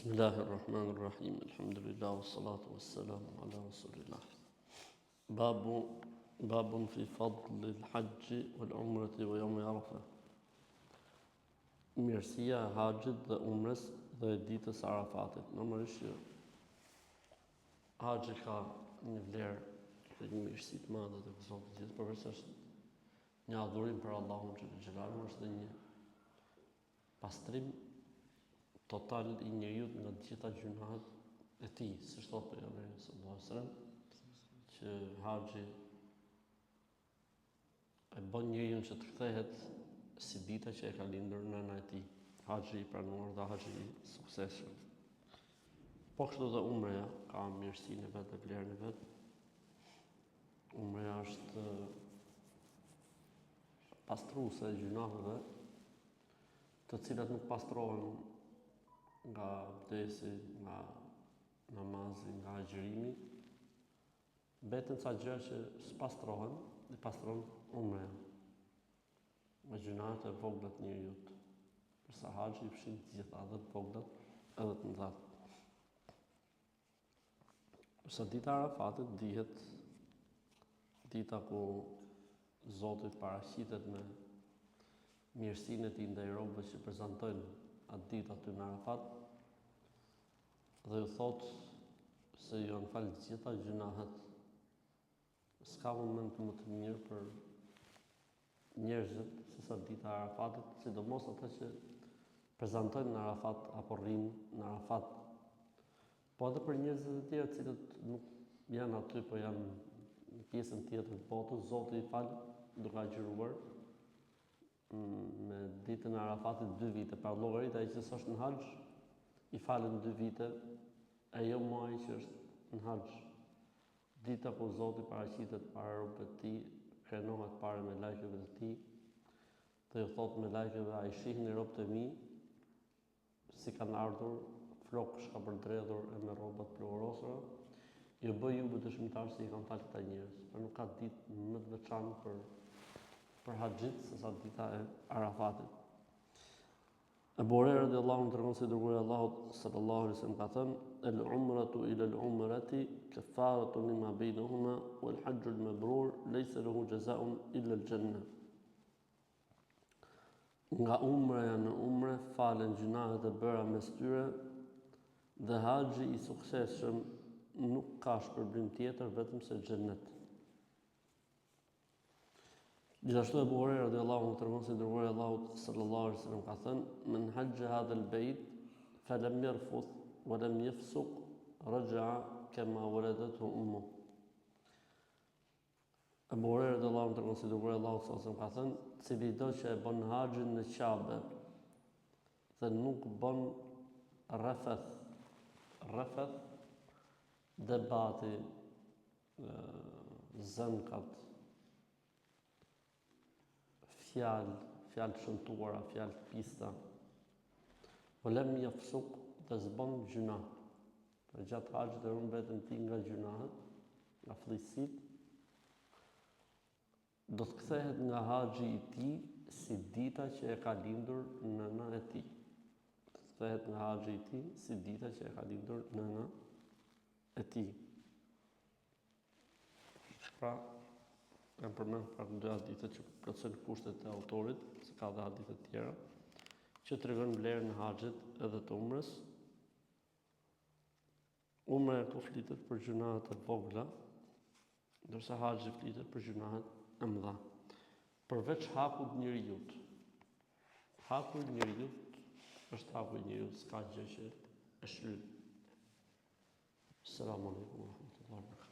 Bismillahirrahmanirrahim. Alhamdulillah wassalatu wassalamu ala rasulillah. Babun fi fadl al-hajj wal umrati wa yawm Arafah. Mirësia e haxhit dhe umrës dhe ditës Arafatit. Normalisht haxhi ka një vlerë dhe një mirësi të madhe tek Zoti i gjithë, përveç një adhurim për Allahun xhelalu, është dhe një pastrim total i njeriut nga të gjitha gjunahet e tij, siç thotë pejgamberi sallallahu alajhi wasallam, që haxhi e bën njeriun që të kthehet si dita që e ka lindur nëna e tij. Haxhi i pranuar dhe haxhi i suksesshëm. Po kështu dhe umreja ka mirësinë e vet dhe vlerën e vet. Umreja është pastruese e gjunaheve, të cilat nuk pastrohen nga abdesi, nga namazi, nga agjërimi, mbeten ca gjëra që s'pastrohen, dhe pastron umreja. Me gjunahet e vogla të njeriut, përsa haxhi i fshin të gjitha, edhe të voglat edhe të mëdha. Përsa dita e Arafatit dihet dita ku Zoti paraqitet me mirësinë e tij ndaj robëve që prezantojnë atë ditë aty në Arafat, dhe ju thotë se ju janë falë të gjitha gjunahet. S'ka moment më të mirë për njerëzit se sa dita e Arafatit, sidomos ata që prezantojnë në Arafat apo rrinë në Arafat. Po edhe për njerëzit e tjerë, të cilët nuk janë aty, po janë në pjesën tjetër të botës, Zoti i fal duke agjëruar me ditën e Arafatit 2 vite. Pra llogarit ai që s'është në haxh, i falen 2 vite, e jo muaji që është në haxh. Dita ku Zoti paraqitet para robëve të tij, krenohet para me lajkeve të tij, dhe ju thot me lajkeve, a i shihni robët e mi, si kanë ardhur, flok shka përdredhur e me robët plurosura, ju bëj ju dëshmitar se i kanë falë këta njerëz. Por nuk ka ditë më të veçantë për haxhit se sa dita e Arafatit. Abu Huraira radhiyallahu anhu tregon se dërguari i Allahut sallallahu alaihi wasallam ka thënë: "El-umratu ila al-umrati kafaratun lima bainahuma wal hajju al-mabrur laysa lahu jazaa'un illa al-jannah." Nga umreja në umre falen gjunahet e bëra mes tyre, dhe haxhi i suksesshëm nuk ka shpërblim tjetër vetëm se xhennet. Gjithashtu Abu Huraira radhiyallahu anhu tregon se dërguari i Allahut sallallahu alaihi wasallam ka thënë: "Men hajja hadha al-bayt falam yarfuth wa lam yafsuq raja'a kama waladathu ummuh." Abu Huraira radhiyallahu anhu tregon se dërguari i Allahut sallallahu alaihi wasallam ka thënë: "Cili do që e bën haxhin në Qabe dhe nuk bën rrafeth, debati, zënkat, fjalë shëmtuara, fjalë pista, volem yafsuq dhe zbon gjuna." Për gjatë haxhit e mbeten ti nga gjunahet, nga fllësit, do të kthehet nga haxhi i tij si dita që e ka lindur nëna e tij. Do të kthehet nga haxhi i tij si dita që e ka lindur nëna e tij. Pra, kanë përmend pak 2 hadithe që plotësojnë kushtet e autorit, se ka dhe hadithe të tjera, që tregojnë vlerën e haxhit edhe të umrës. Umra këtu flitet për gjunahet e vogla, ndërsa haxhi flitet për gjunahet e mëdha. Përveç hakut njeriut. Haku i njeriut është haku i njeriut, s'ka gjë që e shlyp. Selamun alaikum wa rahmatullahi wa barakatuh.